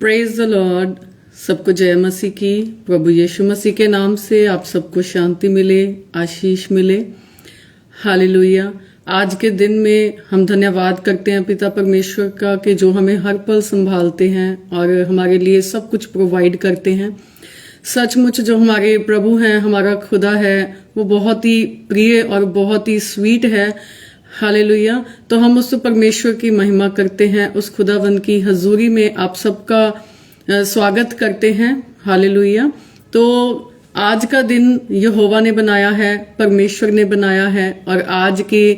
Praise the Lord. सबको जय मसीह की। प्रभु यीशु मसीह के नाम से आप सबको शांति मिले, आशीष मिले। हालेलुया। आज के दिन में हम धन्यवाद करते हैं पिता परमेश्वर का कि जो हमें हर पल संभालते हैं और हमारे लिए सब कुछ प्रोवाइड करते हैं। सचमुच जो हमारे प्रभु हैं, हमारा खुदा है, वो बहुत ही प्रिय और बहुत ही स्वीट है। हालेलुया। तो हम उस परमेश्वर की महिमा करते हैं, उस खुदावन की हजूरी में आप सबका स्वागत करते हैं। हालेलुया। तो आज का दिन यहोवा ने बनाया है, परमेश्वर ने बनाया है, और आज के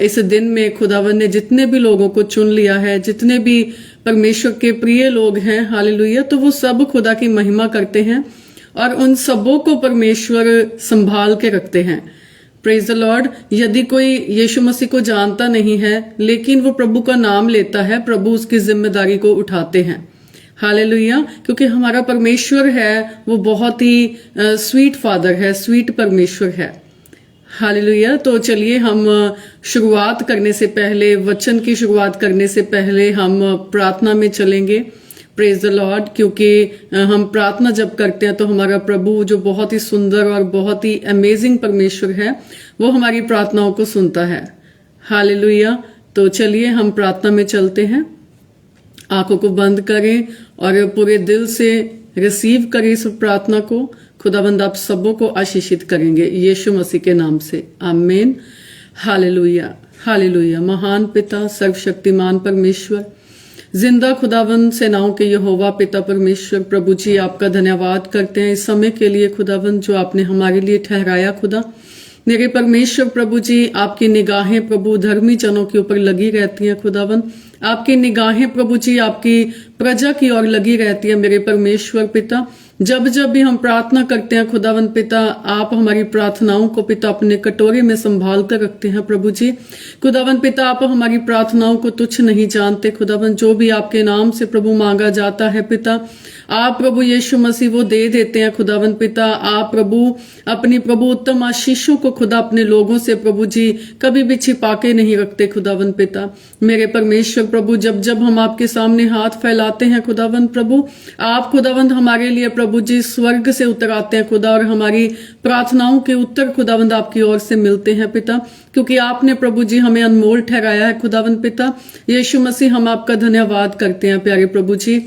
इस दिन में खुदावन ने जितने भी लोगों को चुन लिया है, जितने भी परमेश्वर के प्रिय लोग हैं, हालेलुया, तो वो सब खुदा की महिमा करते हैं और उन सबों को परमेश्वर संभाल के रखते हैं। Praise the Lord. यदि कोई यीशु मसीह को जानता नहीं है लेकिन वो प्रभु का नाम लेता है, प्रभु उसकी जिम्मेदारी को उठाते हैं। हालेलुया। क्योंकि हमारा परमेश्वर है वो बहुत ही स्वीट फादर है, स्वीट परमेश्वर है। हालेलुया। तो चलिए हम शुरुआत करने से पहले, वचन की शुरुआत करने से पहले हम प्रार्थना में चलेंगे। Praise the Lord. क्योंकि हम प्रार्थना जब करते हैं तो हमारा प्रभु जो बहुत ही सुंदर और बहुत ही अमेजिंग परमेश्वर है, वो हमारी प्रार्थनाओं को सुनता है। हालेलुया। तो चलिए हम प्रार्थना में चलते हैं। आंखों को बंद करें और पूरे दिल से रिसीव करें इस प्रार्थना को। खुदाबंद आप सबों को आशीषित करेंगे यीशु मसीह के नाम से, आमीन। हालेलुया। हालेलुया। महान पिता, सर्वशक्तिमान परमेश्वर, जिंदा खुदावन, सेनाओं के यहोवा पिता परमेश्वर, प्रभु जी आपका धन्यवाद करते हैं इस समय के लिए खुदावन जो आपने हमारे लिए ठहराया। खुदा मेरे परमेश्वर, प्रभु जी आपकी निगाहें प्रभु धर्मी जनों के ऊपर लगी रहती हैं। खुदावन आपकी निगाहें प्रभु जी आपकी प्रजा की ओर लगी रहती है। मेरे परमेश्वर पिता, जब जब भी हम प्रार्थना करते हैं खुदावन पिता, आप हमारी प्रार्थनाओं को पिता अपने कटोरे में संभाल कर रखते हैं। प्रभु जी खुदावन पिता, आप हमारी प्रार्थनाओं को तुच्छ नहीं जानते। खुदावन जो भी आपके नाम से प्रभु मांगा जाता है पिता, आप प्रभु यीशु मसीह वो दे देते हैं। खुदावन पिता, आप प्रभु अपनी प्रभु उत्तम आशीषों को खुदा अपने लोगों से प्रभु जी कभी भी छिपा के नहीं रखते। खुदावन पिता मेरे परमेश्वर प्रभु, जब जब हम आपके सामने हाथ फैलाते हैं खुदावन प्रभु, आप खुदावंद हमारे लिए प्रभु जी स्वर्ग से उतर आते हैं खुदा, और हमारी प्रार्थनाओं के उत्तर खुदावंद आपकी ओर से मिलते हैं पिता, क्योंकि आपने प्रभु जी हमें अनमोल ठहराया है। खुदावंद पिता यीशु मसीह, हम आपका धन्यवाद करते हैं प्यारे प्रभु जी।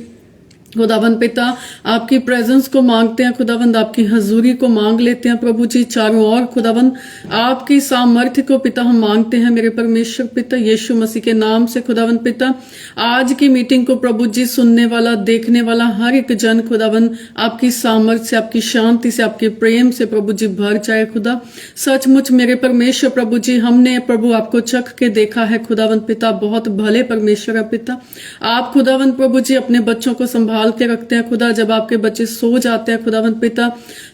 खुदावंद पिता आपकी प्रेजेंस को मांगते हैं, खुदावंद आपकी हजूरी को मांग लेते हैं प्रभु जी। चारों ओर खुदावंद आपकी सामर्थ्य को पिता हम मांगते हैं मेरे परमेश्वर पिता, यीशु मसीह के नाम से। खुदावंद पिता आज की मीटिंग को प्रभु जी सुनने वाला, देखने वाला हर एक जन खुदावंद आपकी सामर्थ्य से, आपकी शांति से, आपके प्रेम से प्रभु जी भर जाए। खुदा सचमुच मेरे परमेश्वर प्रभु जी, हमने प्रभु आपको चख के देखा है खुदावंद पिता, बहुत भले परमेश्वर है पिता। आप खुदावंद प्रभु जी अपने बच्चों को संभाल के रखते हैं खुदा। जब आपके बच्चे सो जाते हैं खुदावंद पिता,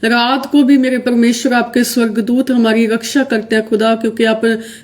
रात को भी मेरे परमेश्वर आपके स्वर्गदूत हमारी रक्षा करते हैं खुदा, क्योंकि आप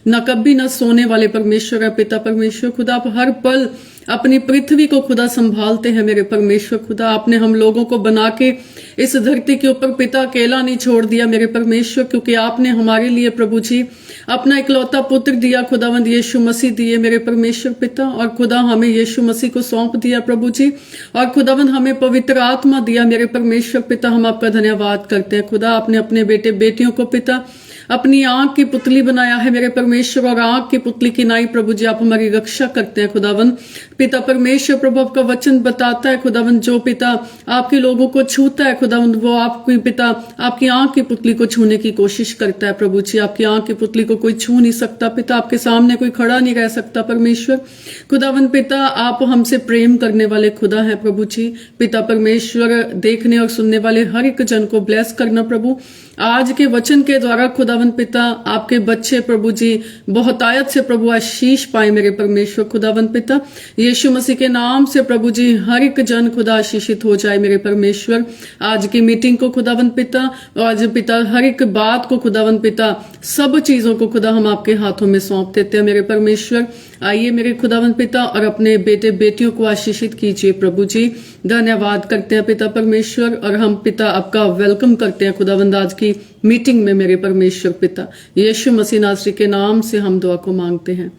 न कभी न सोने वाले परमेश्वर है पिता परमेश्वर। खुदा आप हर पल अपनी पृथ्वी को खुदा संभालते हैं मेरे परमेश्वर। खुदा आपने हम लोगों को बना के इस धरती के ऊपर पिता अकेला नहीं छोड़ दिया मेरे परमेश्वर, क्योंकि आपने हमारे लिए प्रभु जी अपना इकलौता पुत्र दिया खुदावंद, यीशु मसीह दिए मेरे परमेश्वर पिता, और खुदा हमें यीशु मसीह को सौंप दिया प्रभु जी, और खुदावंद हमें पवित्र आत्मा दिया मेरे परमेश्वर पिता। हम आपका धन्यवाद करते हैं खुदा। आपने अपने बेटे बेटियों को पिता अपनी आंख की पुतली बनाया है मेरे परमेश्वर, और आंख की पुतली की नाई प्रभु जी आप हमारी रक्षा करते हैं खुदावंद पिता परमेश्वर। प्रभु आपका वचन बताता है खुदावंद, जो पिता आपके लोगों को छूता है खुदावंद, वो आपकी पिता आपकी आंख की पुतली को छूने की कोशिश करता है प्रभु जी। आपकी आंख की पुतली को कोई छू नहीं सकता पिता, आपके सामने कोई खड़ा नहीं रह सकता परमेश्वर। खुदावंद पिता आप हमसे प्रेम करने वाले खुदा है प्रभु जी। पिता परमेश्वर देखने और सुनने वाले हर एक जन को ब्लेस करना प्रभु। आज के वचन के द्वारा खुदावंद पिता आपके बच्चे प्रभु जी बहुतायत से प्रभु आशीष पाए मेरे परमेश्वर। खुदावंद पिता यीशु मसीह के नाम से प्रभु जी हर एक जन खुदा आशीषित हो जाए मेरे परमेश्वर। आज की मीटिंग को खुदावंद पिता, आज पिता हर एक बात को खुदावंद पिता, सब चीजों को खुदा हम आपके हाथों में सौंप देते हैं मेरे परमेश्वर। आइए मेरे खुदावंद पिता और अपने बेटे बेटियों को आशीषित कीजिए प्रभु जी। धन्यवाद करते हैं पिता परमेश्वर, और हम पिता आपका वेलकम करते हैं खुदावंद आज की मीटिंग में मेरे परमेश्वर पिता। यीशु मसीह नासरी के नाम से हम दुआ को मांगते हैं,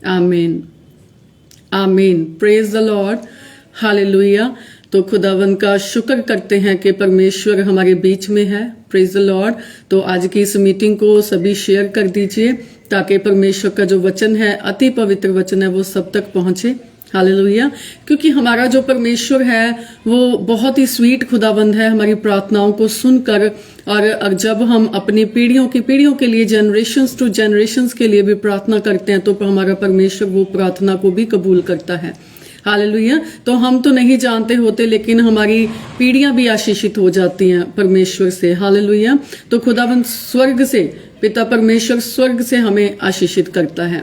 आमीन आमीन। Praise the Lord. हालेलुया। तो खुदावन का शुक्र करते हैं कि परमेश्वर हमारे बीच में है। Praise the Lord. तो आज की इस मीटिंग को सभी शेयर कर दीजिए ताकि परमेश्वर का जो वचन है, अति पवित्र वचन है, वो सब तक पहुंचे। हालेलुया। क्योंकि हमारा जो परमेश्वर है वो बहुत ही स्वीट खुदाबंद है। हमारी प्रार्थनाओं को सुनकर और जब हम अपनी पीढ़ियों के लिए, जनरेशंस टू जनरेशंस के लिए भी प्रार्थना करते हैं, तो हमारा परमेश्वर वो प्रार्थना को भी कबूल करता है। हालेलुया। तो हम तो नहीं जानते होते, लेकिन हमारी पीढ़ियां भी आशीषित हो जाती हैं परमेश्वर से। हालेलुया। तो खुदाबंद स्वर्ग से, पिता परमेश्वर स्वर्ग से हमें आशीषित करता है।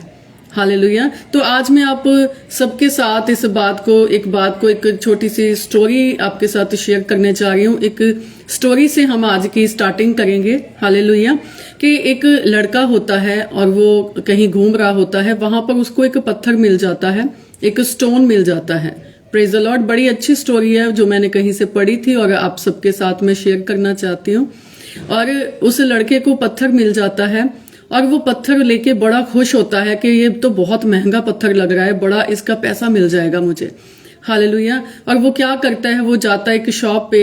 हालेलुया। तो आज मैं आप सबके साथ एक छोटी सी स्टोरी आपके साथ शेयर करने जा रही हूँ। एक स्टोरी से हम आज की स्टार्टिंग करेंगे। हालेलुया। कि एक लड़का होता है और वो कहीं घूम रहा होता है, वहां पर उसको एक पत्थर मिल जाता है, एक स्टोन मिल जाता है। Praise the Lord. बड़ी अच्छी स्टोरी है जो मैंने कहीं से पढ़ी थी और आप सबके साथ में शेयर करना चाहती हूँ। और उस लड़के को पत्थर मिल जाता है और वो पत्थर लेके बड़ा खुश होता है कि ये तो बहुत महंगा पत्थर लग रहा है, बड़ा इसका पैसा मिल जाएगा मुझे। हालेलुया। और वो क्या करता है, वो जाता है एक शॉप पे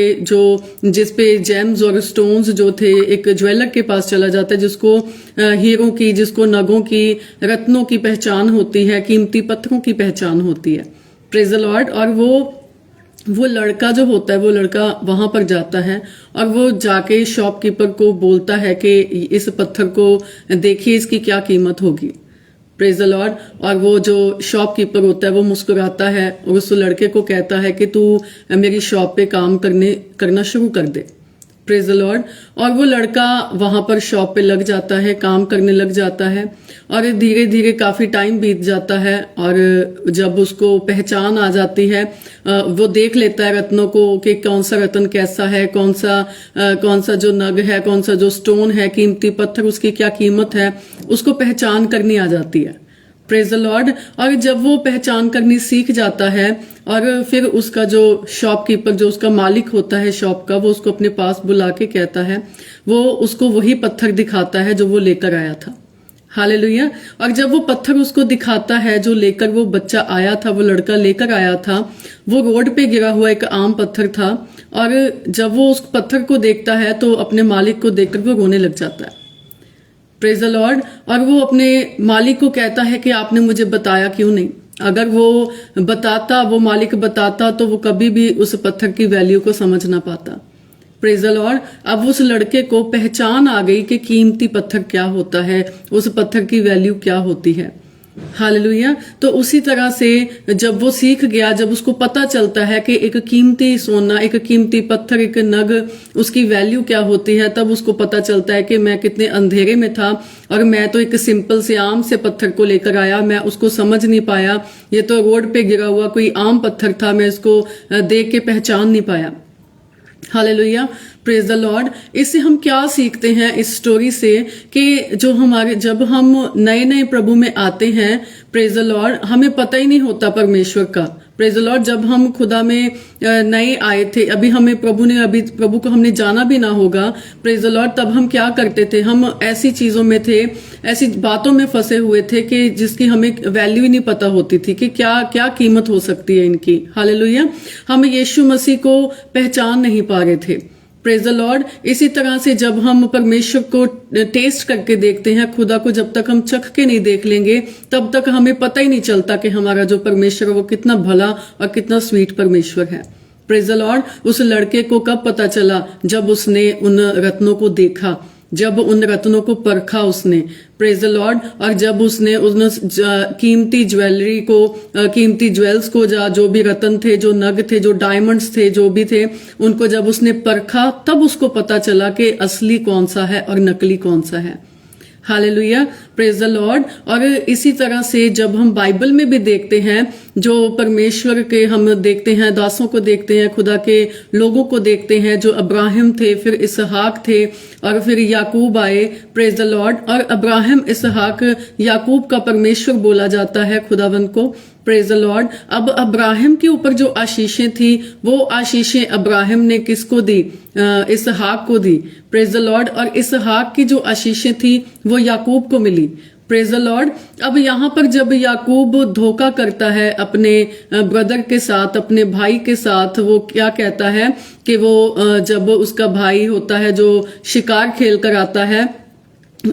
जिस पे जेम्स और स्टोन्स जो थे, एक ज्वेलर के पास चला जाता है जिसको हीरों की, जिसको नगों की, रत्नों की पहचान होती है, कीमती पत्थरों की पहचान होती है। Praise the Lord. और वो लड़का जो होता है, वो लड़का वहां पर जाता है और वो जाके शॉपकीपर को बोलता है कि इस पत्थर को देखिए, इसकी क्या कीमत होगी। Praise the Lord. और वो जो शॉपकीपर होता है वो मुस्कुराता है और उस लड़के को कहता है कि तू मेरी शॉप पे काम करना शुरू कर दे। Praise the Lord. और वो लड़का वहां पर शॉप पे लग जाता है, काम करने लग जाता है और धीरे धीरे काफी टाइम बीत जाता है। और जब उसको पहचान आ जाती है, वो देख लेता है रत्नों को कि कौन सा रत्न कैसा है, कौन सा जो नग है, कौन सा जो स्टोन है, कीमती पत्थर, उसकी क्या कीमत है, उसको पहचान करनी आ जाती है। Praise the Lord. और जब वो पहचान करनी सीख जाता है और फिर उसका जो शॉपकीपर, जो उसका मालिक होता है शॉप का, वो उसको अपने पास बुला के कहता है, वो उसको वही पत्थर दिखाता है जो वो लेकर आया था। हालेलुया। और जब वो पत्थर उसको दिखाता है जो लेकर वो बच्चा आया था, वो लड़का लेकर आया था, वो रोड पे गिरा हुआ एक आम पत्थर था। और जब वो उस पत्थर को देखता है तो अपने मालिक को देखकर वो रोने लग जाता है। Praise the Lord. और वो अपने मालिक को कहता है कि आपने मुझे बताया क्यों नहीं। अगर वो मालिक बताता तो वो कभी भी उस पत्थर की वैल्यू को समझ ना पाता। Praise the Lord. अब उस लड़के को पहचान आ गई कि कीमती पत्थर क्या होता है, उस पत्थर की वैल्यू क्या होती है। हालेलुया। तो उसी तरह से जब वो सीख गया, जब उसको पता चलता है कि एक कीमती सोना, एक कीमती पत्थर, एक नग, उसकी वैल्यू क्या होती है, तब उसको पता चलता है कि मैं कितने अंधेरे में था और मैं तो एक सिंपल से आम से पत्थर को लेकर आया, मैं उसको समझ नहीं पाया। ये तो रोड पे गिरा हुआ कोई आम पत्थर था, मैं इसको देख के पहचान नहीं पाया। हालेलुया। Praise the Lord. इससे हम क्या सीखते हैं इस स्टोरी से कि जब हम नए नए प्रभु में आते हैं, प्रेज द लॉर्ड, हमें पता ही नहीं होता परमेश्वर का। Praise the Lord. जब हम खुदा में नए आए थे, अभी प्रभु को हमने जाना भी ना होगा, प्रेज द लॉर्ड, तब हम क्या करते थे, हम ऐसी चीजों में थे, ऐसी बातों में फंसे हुए थे कि जिसकी हमें वैल्यू ही नहीं पता होती थी कि क्या क्या कीमत हो सकती है इनकी। हालेलुया। हम यीशु मसीह को पहचान नहीं पा रहे थे। Praise the Lord. इसी तरह से जब हम परमेश्वर को टेस्ट करके देखते हैं, खुदा को जब तक हम चख के नहीं देख लेंगे, तब तक हमें पता ही नहीं चलता कि हमारा जो परमेश्वर है वो कितना भला और कितना स्वीट परमेश्वर है। Praise the Lord. उस लड़के को कब पता चला, जब उसने उन रत्नों को देखा, जब उन रत्नों को परखा उसने। Praise the Lord. और जब उसने कीमती ज्वेलरी को, कीमती ज्वेल्स को, जो भी रत्न थे, जो नग थे, जो डायमंड्स थे, जो भी थे, उनको जब उसने परखा, तब उसको पता चला कि असली कौन सा है और नकली कौन सा है। हालेलुया। Praise the Lord. और इसी तरह से जब हम बाइबल में भी देखते हैं, जो परमेश्वर के हम देखते हैं, दासों को देखते हैं, खुदा के लोगों को देखते हैं, जो अब्राहम थे, फिर इसहाक थे और फिर याकूब आए। Praise the Lord. और अब्राहम, इसहाक, याकूब का परमेश्वर बोला जाता है खुदावंद को। Praise the Lord. अब अब्राहम के ऊपर जो आशीषें थी, वो आशीषें अब्राहम ने किसको दी? इसहाक को दी। Praise the Lord. और इसहाक की जो आशीषें थी वो याकूब को मिली। Praise the Lord. अब यहाँ पर जब याकूब धोखा करता है अपने ब्रदर के साथ, अपने भाई के साथ, वो क्या कहता है कि वो जब उसका भाई होता है जो शिकार खेल कर आता है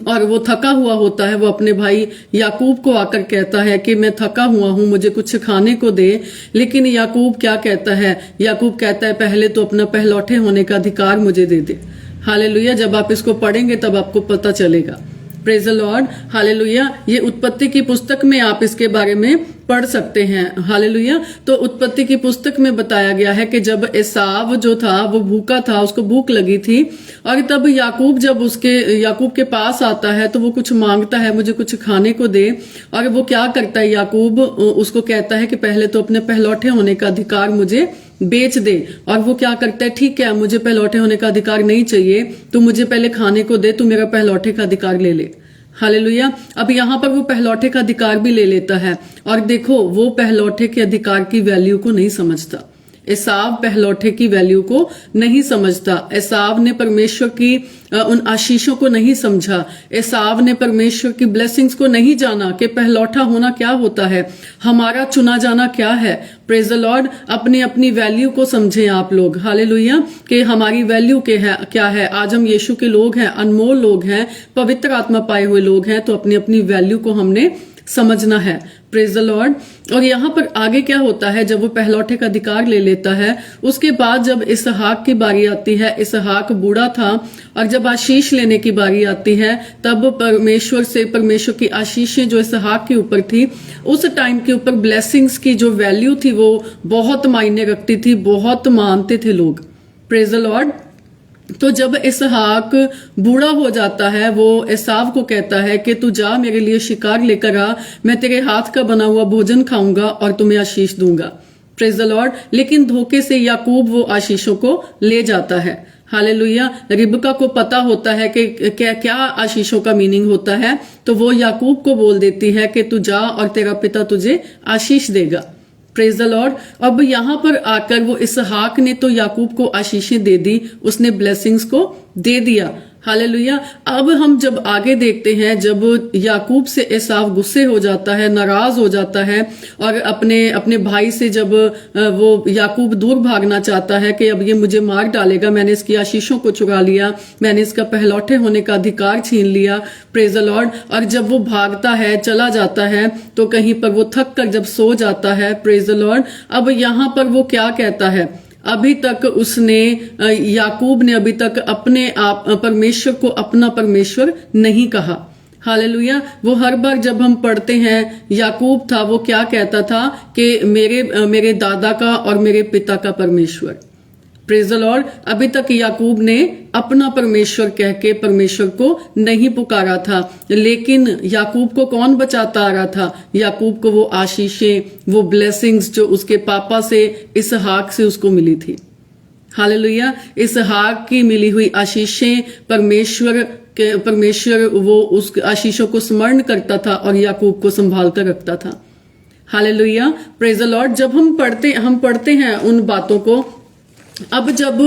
और वो थका हुआ होता है, वो अपने भाई याकूब को आकर कहता है कि मैं थका हुआ हूं, मुझे कुछ खाने को दे। लेकिन याकूब क्या कहता है? याकूब कहता है पहले तो अपना पहलौठे होने का अधिकार मुझे दे दे। हालेलुया। जब आप इसको पढ़ेंगे तब आपको पता चलेगा। Praise the Lord. हालेलुया। ये उत्पत्ति की पुस्तक में आप इसके बारे में पढ़ सकते हैं। हालेलुया। तो उत्पत्ति की पुस्तक में बताया गया है कि जब एसाव जो था वो भूखा था, उसको भूख लगी थी, और तब याकूब जब याकूब के पास आता है तो वो कुछ मांगता है, मुझे कुछ खाने को दे। और वो क्या करता है? याकूब उसको कहता है कि पहले तो अपने पहलौठे होने का अधिकार मुझे बेच दे। और वो क्या करता है? ठीक है, मुझे पहलौठे होने का अधिकार नहीं चाहिए, तू मुझे पहले खाने को दे, तू मेरा पहलौठे का अधिकार ले ले। हालेलुया। अब यहाँ पर वो पहलौठे का अधिकार भी ले लेता है। और देखो, वो पहलौठे के अधिकार की वैल्यू को नहीं समझता। एसाव पहलौठे की वैल्यू को नहीं समझता। एसाव ने परमेश्वर की उन आशीषों को नहीं समझा। एसाव ने परमेश्वर की ब्लेसिंग्स को नहीं जाना कि पहलौठा होना क्या होता है, हमारा चुना जाना क्या है। Praise the Lord. अपनी अपनी वैल्यू को समझें आप लोग। हालेलुया। कि हमारी वैल्यू क्या है। आज हम यीशु के लोग हैं, अनमोल लोग हैं, पवित्र आत्मा पाए हुए लोग हैं, तो अपनी अपनी वैल्यू को हमने समझना है। Praise the Lord. और यहाँ पर आगे क्या होता है? जब वो पहलौठे का अधिकार ले लेता है, उसके बाद जब इसहाक की बारी आती है, इसहाक बूढ़ा था, और जब आशीष लेने की बारी आती है, तब परमेश्वर की आशीषें जो इसहाक के ऊपर थी, उस टाइम के ऊपर ब्लेसिंग्स की जो वैल्यू थी वो बहुत मायने रखती थी, बहुत मानते थे लोग। Praise the Lord. तो जब इसहाक बूढ़ा हो जाता है, वो एसाव को कहता है कि तू जा मेरे लिए शिकार लेकर आ, मैं तेरे हाथ का बना हुआ भोजन खाऊंगा और तुम्हें आशीष दूंगा। Praise the Lord. लेकिन धोखे से याकूब वो आशीषों को ले जाता है। हालेलुया। रिबका को पता होता है कि क्या आशीषों का मीनिंग होता है, तो वो याकूब को बोल देती है कि तू जा और तेरा पिता तुझे आशीष देगा। Praise the Lord. अब यहाँ पर आकर वो इसहाक ने तो याकूब को आशीषें दे दी, उसने ब्लेसिंग्स को दे दिया। हालेलुया। अब हम जब आगे देखते हैं, जब याकूब से एसाव गुस्से हो जाता है, नाराज हो जाता है, और अपने भाई से जब वो याकूब दूर भागना चाहता है कि अब ये मुझे मार डालेगा, मैंने इसकी आशीषों को चुरा लिया, मैंने इसका पहलौठे होने का अधिकार छीन लिया। Praise the Lord. और जब वो भागता है, चला जाता है, तो कहीं पर वो थक कर जब सो जाता है। Praise the Lord. अब यहाँ पर वो क्या कहता है? अभी तक याकूब ने अभी तक अपने आप परमेश्वर को अपना परमेश्वर नहीं कहा। हालेलुया। वो हर बार जब हम पढ़ते हैं, याकूब था, वो क्या कहता था कि मेरे दादा का और मेरे पिता का परमेश्वर। Praise the Lord. अभी तक याकूब ने अपना परमेश्वर कह के परमेश्वर को नहीं पुकारा था। लेकिन याकूब को कौन बचाता आ रहा था? याकूब को वो आशीषें, वो ब्लेसिंग्स जो उसके पापा से, इसहाक से उसको मिली थी। हालेलुया। इसहाक की मिली हुई आशीषें परमेश्वर वो उस आशीषों को स्मरण करता था और याकूब को संभाल कर रखता था। हालेलुया। Praise the Lord. जब हम पढ़ते हैं उन बातों को, अब जब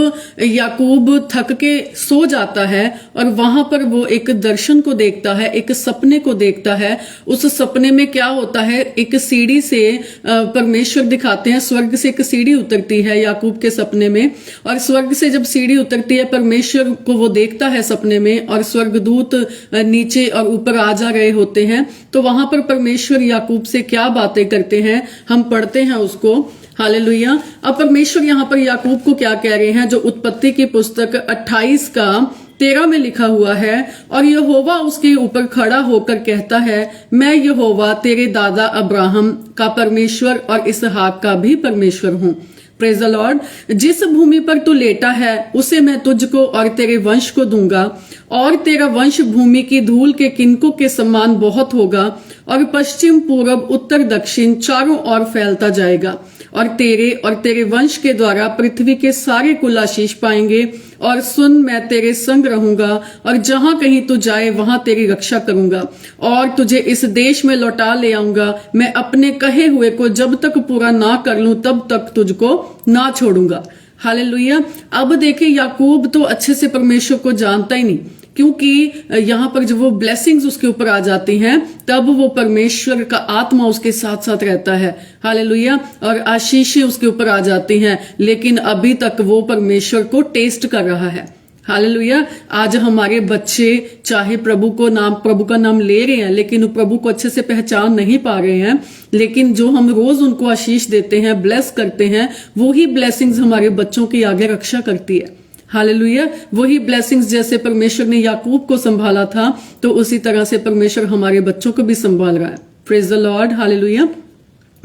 याकूब थक के सो जाता है और वहां पर वो एक दर्शन को देखता है, एक सपने को देखता है। उस सपने में क्या होता है? एक सीढ़ी से परमेश्वर दिखाते हैं, स्वर्ग से एक सीढ़ी उतरती है याकूब के सपने में, और स्वर्ग से जब सीढ़ी उतरती है, परमेश्वर को वो देखता है सपने में, और स्वर्गदूत नीचे और ऊपर आ जा रहे होते हैं। तो वहां पर परमेश्वर याकूब से क्या बातें करते हैं, हम पढ़ते हैं उसको। हालेलुया। अब परमेश्वर यहाँ पर याकूब को क्या कह रहे हैं, जो उत्पत्ति की पुस्तक 28:13 में लिखा हुआ है। और यहोवा उसके ऊपर खड़ा होकर कहता है, मैं यहोवा तेरे दादा अब्राहम का परमेश्वर और इसहाक का भी परमेश्वर हूँ। Praise the Lord. जिस भूमि पर तू लेटा है उसे मैं तुझको और तेरे वंश को दूंगा, और तेरा वंश भूमि की धूल के किनकों के समान बहुत होगा, और पश्चिम पूरब उत्तर दक्षिण चारों ओर फैलता जाएगा। और तेरे वंश के द्वारा पृथ्वी के सारे कुल आशीष पाएंगे। और सुन, मैं तेरे संग रहूंगा, और जहां कहीं तू जाए वहां तेरी रक्षा करूंगा, और तुझे इस देश में लौटा ले आऊंगा। मैं अपने कहे हुए को जब तक पूरा ना कर लूं तब तक तुझको ना छोड़ूंगा। हालेलुया। अब देखिए, याकूब तो अच्छे से परमेश्वर को जानता ही नहीं, क्योंकि यहाँ पर जब वो ब्लेसिंग्स उसके ऊपर आ जाती हैं तब वो परमेश्वर का आत्मा उसके साथ साथ रहता है। हालेलुया। और आशीषें उसके ऊपर आ जाती हैं, लेकिन अभी तक वो परमेश्वर को टेस्ट कर रहा है। हालेलुया। आज हमारे बच्चे चाहे प्रभु का नाम ले रहे हैं, लेकिन प्रभु को अच्छे से पहचान नहीं पा रहे हैं, लेकिन जो हम रोज उनको आशीष देते हैं, ब्लेस करते हैं, वही ब्लेसिंग्स हमारे बच्चों की आगे रक्षा करती है। हालेलुया। वही ब्लेसिंग्स जैसे परमेश्वर ने याकूब को संभाला था, तो उसी तरह से परमेश्वर हमारे बच्चों को भी संभाल रहा है। Praise the Lord. हालेलुया।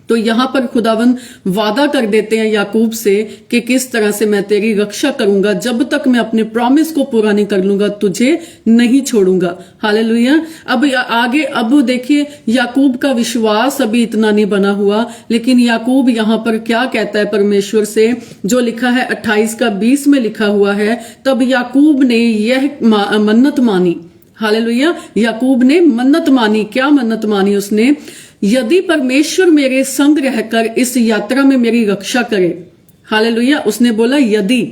तो यहां पर खुदावन वादा कर देते हैं याकूब से कि किस तरह से मैं तेरी रक्षा करूंगा, जब तक मैं अपने प्रॉमिस को पूरा नहीं कर लूंगा तुझे नहीं छोड़ूंगा। हालेलुया। अब आगे अब देखिए याकूब का विश्वास अभी इतना नहीं बना हुआ, लेकिन याकूब यहां पर क्या कहता है परमेश्वर से, जो लिखा है 28:20 में लिखा हुआ है, तब याकूब ने यह मन्नत मानी। हालेलुया। याकूब ने मन्नत मानी। क्या मन्नत मानी उसने? यदि परमेश्वर मेरे संग रहकर इस यात्रा में मेरी रक्षा करे। हालेलुया। उसने बोला यदि।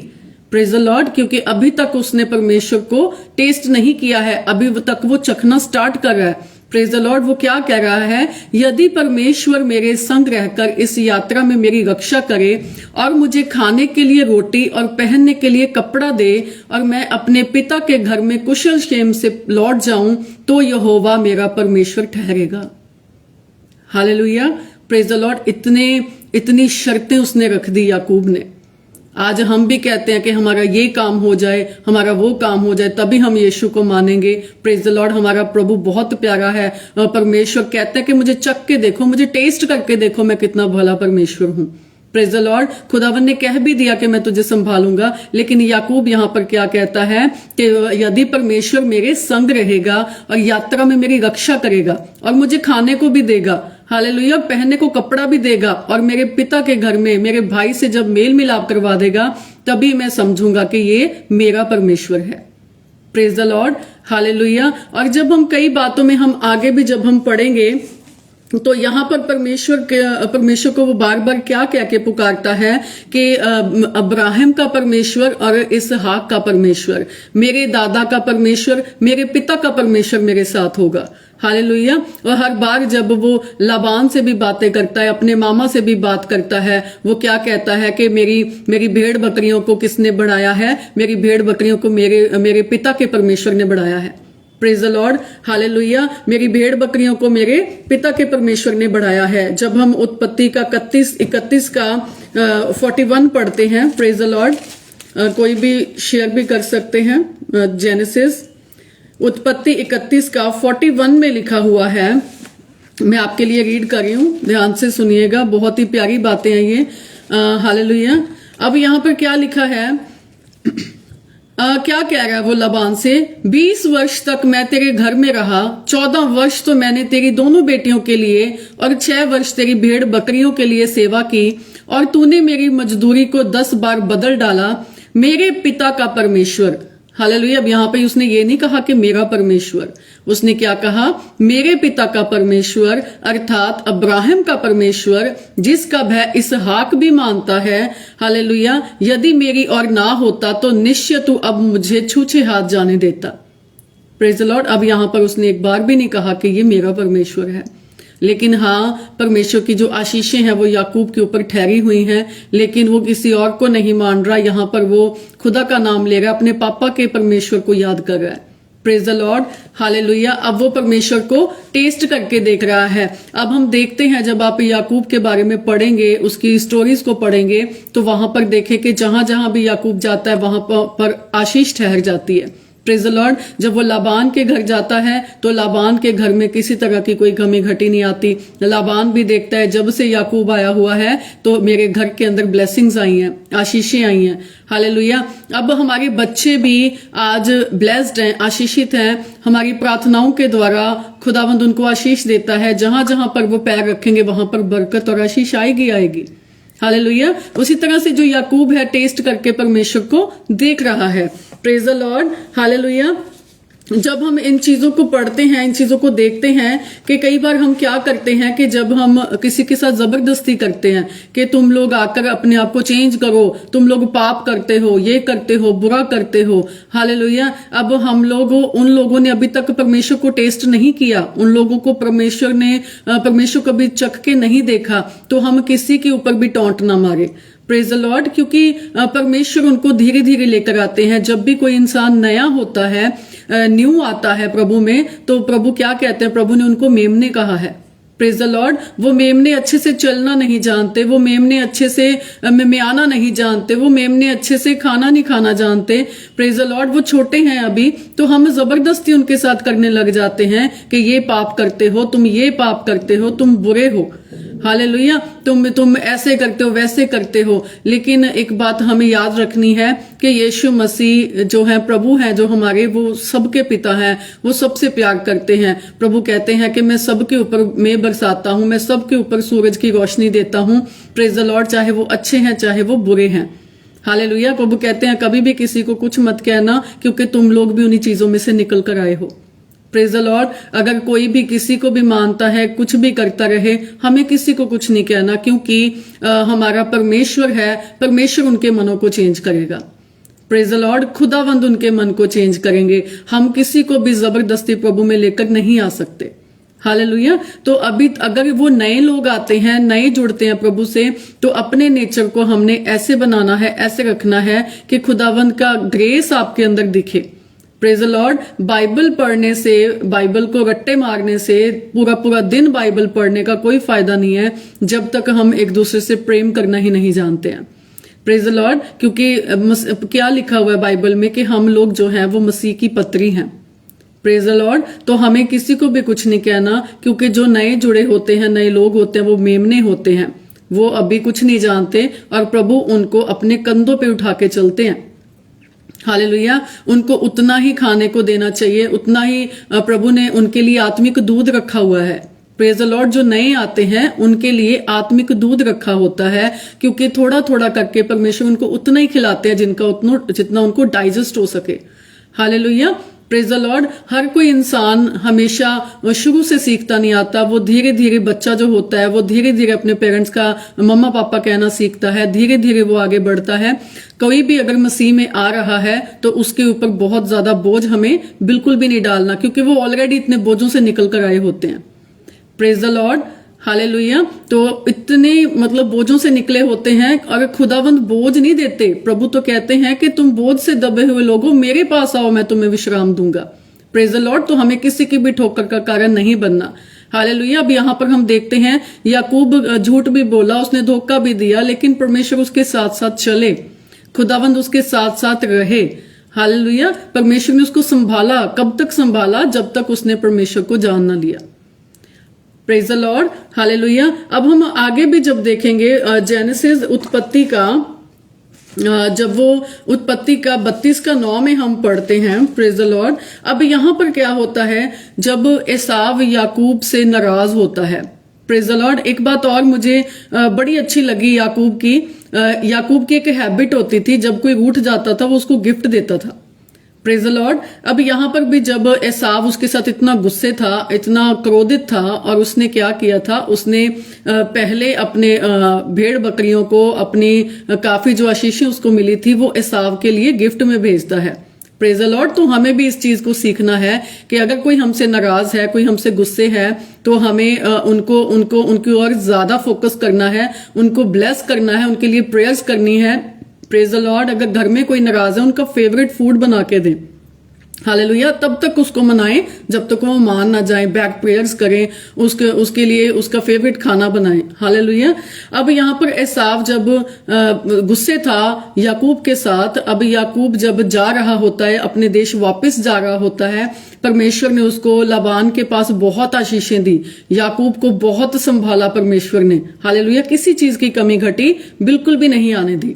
Praise the Lord. क्योंकि अभी तक उसने परमेश्वर को टेस्ट नहीं किया है, अभी तक वो चखना स्टार्ट कर रहा है। Praise the Lord. वो क्या कह रहा है? यदि परमेश्वर मेरे संग रहकर इस यात्रा में मेरी रक्षा करे और मुझे खाने के लिए रोटी और पहनने के लिए कपड़ा दे और मैं अपने पिता के घर में कुशल क्षेम से लौट जाऊं, तो यहोवा मेरा परमेश्वर ठहरेगा। हालेलुया। Praise the Lord. इतनी शर्तें उसने रख दी याकूब ने। आज हम भी कहते हैं कि हमारा ये काम हो जाए, हमारा वो काम हो जाए, तभी हम यीशु को मानेंगे। Praise the Lord. हमारा प्रभु बहुत प्यारा है। परमेश्वर कहते हैं कि मुझे चख के देखो, मुझे टेस्ट करके देखो, मैं कितना भला परमेश्वर हूं। Praise the Lord. खुदावन ने कह भी दिया कि मैं तुझे संभालूंगा, लेकिन याकूब यहां पर क्या कहता है कि यदि परमेश्वर मेरे संग रहेगा और यात्रा में मेरी रक्षा करेगा और मुझे खाने को भी देगा, हालेलुया, पहनने को कपड़ा भी देगा और मेरे पिता के घर में मेरे भाई से जब मेल मिलाप करवा देगा, तभी मैं समझूंगा कि ये मेरा परमेश्वर है। Praise the Lord. हालेलुया। और जब हम कई बातों में हम आगे भी जब हम पढ़ेंगे, तो यहाँ पर परमेश्वर को वो बार बार क्या कह के पुकारता है कि अब्राहम का परमेश्वर और इसहाक का परमेश्वर, मेरे दादा का परमेश्वर, मेरे पिता का परमेश्वर मेरे साथ होगा। हालेलुया। और हर बार जब वो लाबान से भी बातें करता है, अपने मामा से भी बात करता है, वो क्या कहता है कि मेरी भेड़ बकरियों को किसने बढ़ाया है? मेरी भेड़ बकरियों को मेरे पिता के परमेश्वर ने बढ़ाया है। Praise the Lord. हालेलुया। मेरी भेड़ बकरियों को मेरे पिता के परमेश्वर ने बढ़ाया है। जब हम उत्पत्ति का 31 का 41 पढ़ते हैं, प्रेज द लॉर्ड, कोई भी शेयर भी कर सकते हैं। जेनेसिस उत्पत्ति 31 का 41 में लिखा हुआ है, मैं आपके लिए रीड कर रही हूं, ध्यान से सुनिएगा, बहुत ही प्यारी बातें हैं ये। हालेलुया। अब यहां पर क्या लिखा है? क्या कह रहा है वो लाबान से? 20 वर्ष तक मैं तेरे घर में रहा, 14 वर्ष तो मैंने तेरी दोनों बेटियों के लिए और 6 वर्ष तेरी भेड़ बकरियों के लिए सेवा की, और तूने मेरी मजदूरी को 10 बार बदल डाला। मेरे पिता का परमेश्वर। हालेलुया। अब यहाँ पे उसने ये नहीं कहा कि मेरा परमेश्वर, उसने क्या कहा? मेरे पिता का परमेश्वर, अर्थात अब्राहम का परमेश्वर, जिसका भय इसहाक भी मानता है। हालेलुया। यदि मेरी और ना होता तो निश्चय तू अब मुझे छूछे हाथ जाने देता। Praise the Lord. अब यहां पर उसने एक बार भी नहीं कहा कि ये मेरा परमेश्वर है, लेकिन हाँ, परमेश्वर की जो आशीषें हैं वो याकूब के ऊपर ठहरी हुई हैं, लेकिन वो किसी और को नहीं मान रहा। यहाँ पर वो खुदा का नाम ले रहा है, अपने पापा के परमेश्वर को याद कर रहा है। Praise the Lord. हालेलुया। अब वो परमेश्वर को टेस्ट करके देख रहा है। अब हम देखते हैं, जब आप याकूब के बारे में पढ़ेंगे, उसकी स्टोरीज को पढ़ेंगे, तो वहां पर देखें कि जहां जहां भी याकूब जाता है वहां पर आशीष ठहर जाती है। Praise the Lord. जब वो लाबान के घर जाता है तो लाबान के घर में किसी तरह की कोई कमी घटी नहीं आती। लाबान भी देखता है जब से याकूब आया हुआ है तो मेरे घर के अंदर ब्लेसिंग्स आई हैं, आशीषें आई हैं। हालेलुया। अब हमारे बच्चे भी आज ब्लेस्ड हैं, आशीषित हैं। हमारी प्रार्थनाओं के द्वारा खुदावंद उनको आशीष देता है। जहां जहां पर वो पैर रखेंगे वहां पर बरकत और आशीष आएगी। हालेलुया। उसी तरह से जो याकूब है टेस्ट करके परमेश्वर को देख रहा है। Praise the Lord. हालेलुया। जब हम इन चीजों को पढ़ते हैं, इन चीजों को देखते हैं कि कई बार हम क्या करते हैं कि जब हम किसी के साथ जबरदस्ती करते हैं कि तुम लोग आकर अपने आप को चेंज करो, तुम लोग पाप करते हो, ये करते हो, बुरा करते हो, हालेलुया। अब उन लोगों ने अभी तक परमेश्वर को टेस्ट नहीं किया, उन लोगों को परमेश्वर कभी चख के नहीं देखा, तो हम किसी के ऊपर भी टोंट ना मारे। Praise the Lord. क्योंकि परमेश्वर उनको धीरे धीरे लेकर आते हैं। जब भी कोई इंसान नया होता है, न्यू आता है प्रभु में, तो प्रभु क्या कहते हैं, प्रभु ने उनको मेमने कहा है। Praise the Lord. वो मेमने अच्छे से चलना नहीं जानते, वो मेमने अच्छे से मिमियाना नहीं जानते, वो मेमने अच्छे से खाना नहीं खाना जानते। Praise the Lord. वो छोटे हैं अभी, तो हम जबरदस्ती उनके साथ करने लग जाते हैं कि ये पाप करते हो, तुम ये पाप करते हो, तुम बुरे हो, हालेलुया, तुम ऐसे करते हो, वैसे करते हो। लेकिन एक बात हमें याद रखनी है कि यीशु मसीह जो है, प्रभु है जो हमारे, वो सबके पिता हैं, वो सबसे प्यार करते हैं। प्रभु कहते हैं कि मैं सबके ऊपर मैं बरसाता हूं, मैं सबके ऊपर सूरज की रोशनी देता हूं। Praise the Lord. चाहे वो अच्छे हैं, चाहे वो बुरे हैं, हालेलुया। प्रभु कहते हैं कभी भी किसी को कुछ मत कहना, क्योंकि तुम लोग भी उन्हीं चीजों में से निकल कर आए हो। Praise the Lord. अगर कोई भी किसी को भी मानता है, कुछ भी करता रहे, हमें किसी को कुछ नहीं कहना, क्योंकि हमारा परमेश्वर है, परमेश्वर उनके मनों को चेंज करेगा। Praise the Lord. खुदावंद उनके मन को चेंज करेंगे। हम किसी को भी जबरदस्ती प्रभु में लेकर नहीं आ सकते, हालेलुया। तो अभी अगर वो नए लोग आते हैं, नए जुड़ते हैं प्रभु से, तो अपने नेचर को हमने ऐसे बनाना है, ऐसे रखना है कि खुदावंद का ग्रेस आपके अंदर दिखे। Praise the Lord. बाइबल पढ़ने से, बाइबल को रट्टे मारने से, पूरा पूरा दिन बाइबल पढ़ने का कोई फायदा नहीं है जब तक हम एक दूसरे से प्रेम करना ही नहीं जानते हैं। Praise the Lord. क्योंकि क्या लिखा हुआ है बाइबल में कि हम लोग जो हैं वो मसीह की पत्री हैं। Praise the Lord. तो हमें किसी को भी कुछ नहीं कहना, क्योंकि जो नए जुड़े होते हैं, नए लोग होते हैं, वो मेमने होते हैं, वो अभी कुछ नहीं जानते, और प्रभु उनको अपने कंधों पे उठा के चलते हैं, हालेलुया। उनको उतना ही खाने को देना चाहिए, उतना ही प्रभु ने उनके लिए आत्मिक दूध रखा हुआ है। Praise the Lord. जो नए आते हैं उनके लिए आत्मिक दूध रखा होता है, क्योंकि थोड़ा थोड़ा करके परमेश्वर उनको उतना ही खिलाते हैं जितना उनको डाइजेस्ट हो सके, हालेलुया। Praise the Lord. हर कोई इंसान हमेशा शुरू से सीखता नहीं आता, वो धीरे धीरे, बच्चा जो होता है वो धीरे धीरे अपने पेरेंट्स का मम्मा पापा कहना सीखता है, धीरे धीरे वो आगे बढ़ता है। कोई भी अगर मसीह में आ रहा है तो उसके ऊपर बहुत ज्यादा बोझ हमें बिल्कुल भी नहीं डालना, क्योंकि वो ऑलरेडी इतने बोझों से निकल कर आए होते हैं। Praise the Lord, hallelujah. तो इतने बोझों से निकले होते हैं। अगर खुदावंद बोझ नहीं देते, प्रभु तो कहते हैं कि तुम बोझ से दबे हुए लोगों मेरे पास आओ, मैं तुम्हें विश्राम दूंगा। Praise the Lord. तो हमें किसी की भी ठोकर का कारण नहीं बनना, हालेलुया। अब यहाँ पर हम देखते हैं याकूब झूठ भी बोला, उसने धोखा भी दिया, लेकिन परमेश्वर उसके साथ साथ चले, खुदावंद उसके साथ साथ रहे, हालेलुया। परमेश्वर ने उसको संभाला। कब तक संभाला? जब तक उसने परमेश्वर को जान ना लिया। Praise the Lord, hallelujah. अब हम आगे भी जब देखेंगे जेनेसिस उत्पत्ति का, जब वो उत्पत्ति का 32:9 में हम पढ़ते हैं, प्रेज द लॉर्ड। अब यहां पर क्या होता है, जब एसाव याकूब से नाराज होता है, प्रेज द लॉर्ड। एक बात और मुझे बड़ी अच्छी लगी याकूब की एक हैबिट होती थी, जब कोई रूठ जाता था वो उसको गिफ्ट देता था। Praise the Lord. अब यहां पर भी जब एसाव उसके साथ इतना गुस्से था, इतना क्रोधित था, और उसने क्या किया था, उसने पहले अपने भेड़ बकरियों को, अपनी काफी जो आशीषें उसको मिली थी, वो एसाव के लिए गिफ्ट में भेजता है। Praise the Lord. तो हमें भी इस चीज को सीखना है कि अगर कोई हमसे नाराज है, कोई हमसे गुस्से है, तो हमें उनकी ओर ज्यादा फोकस करना है, उनको ब्लेस करना है, उनके लिए प्रेयर्स करनी है। Praise the Lord. अगर घर में कोई नाराज है, उनका फेवरेट फूड बना के दें, हालेलुया। तब तक उसको मनाएं जब तक वो मान ना जाए, बैक प्रेयर्स करें, उसके लिए उसका फेवरेट खाना बनाएं, हालेलुया। अब यहाँ पर एसाव जब गुस्से था याकूब के साथ, अब याकूब जब जा रहा होता है, अपने देश वापस जा रहा होता है, परमेश्वर ने उसको लाबान के पास बहुत आशीषें दी, याकूब को बहुत संभाला परमेश्वर ने, हालेलुया। किसी चीज की कमी घटी बिल्कुल भी नहीं आने दी।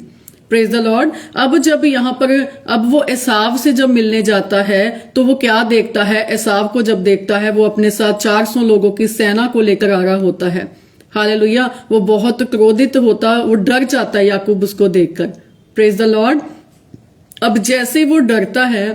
Praise the Lord. अब जब यहाँ पर अब वो एसाव से जब मिलने जाता है, तो वो क्या देखता है, एसाव को जब देखता है, वो अपने साथ 400 लोगों की सेना को लेकर आ रहा होता है, हालेलुया। वो बहुत क्रोधित होता, वो डर जाता है याकूब उसको देखकर। Praise the Lord. अब जैसे वो डरता है,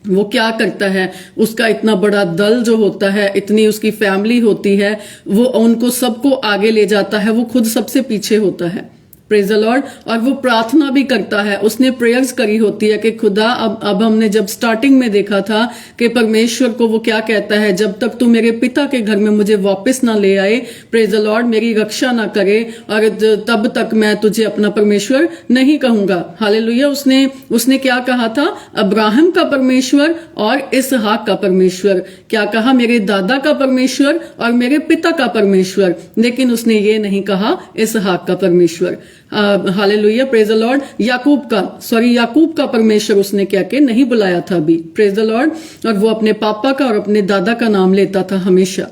वो क्या करता है, उसका इतना बड़ा दल जो होता है, इतनी उसकी फैमिली होती है, वो उनको सबको आगे ले जाता है, वो खुद सबसे पीछे होता है। Praise the Lord. और वो प्रार्थना भी करता है, उसने प्रेयर्स करी होती है कि खुदा अब हमने जब स्टार्टिंग में देखा था कि परमेश्वर को वो क्या कहता है, जब तक तू मेरे पिता के घर में मुझे वापस ना ले आए, प्रेज द लॉर्ड, मेरी रक्षा ना करे, और तब तक मैं तुझे अपना परमेश्वर नहीं कहूंगा। हालेलुया। उसने क्या कहा था, अब्राहम का परमेश्वर और इसहाक का परमेश्वर। क्या कहा, मेरे दादा का परमेश्वर और मेरे पिता का परमेश्वर, लेकिन उसने ये नहीं कहा इसहाक का परमेश्वर। Hallelujah, praise the Lord. याकूब का परमेश्वर उसने क्या के नहीं बुलाया था अभी, प्रेज द लॉर्ड। और वो अपने पापा का और अपने दादा का नाम लेता था हमेशा।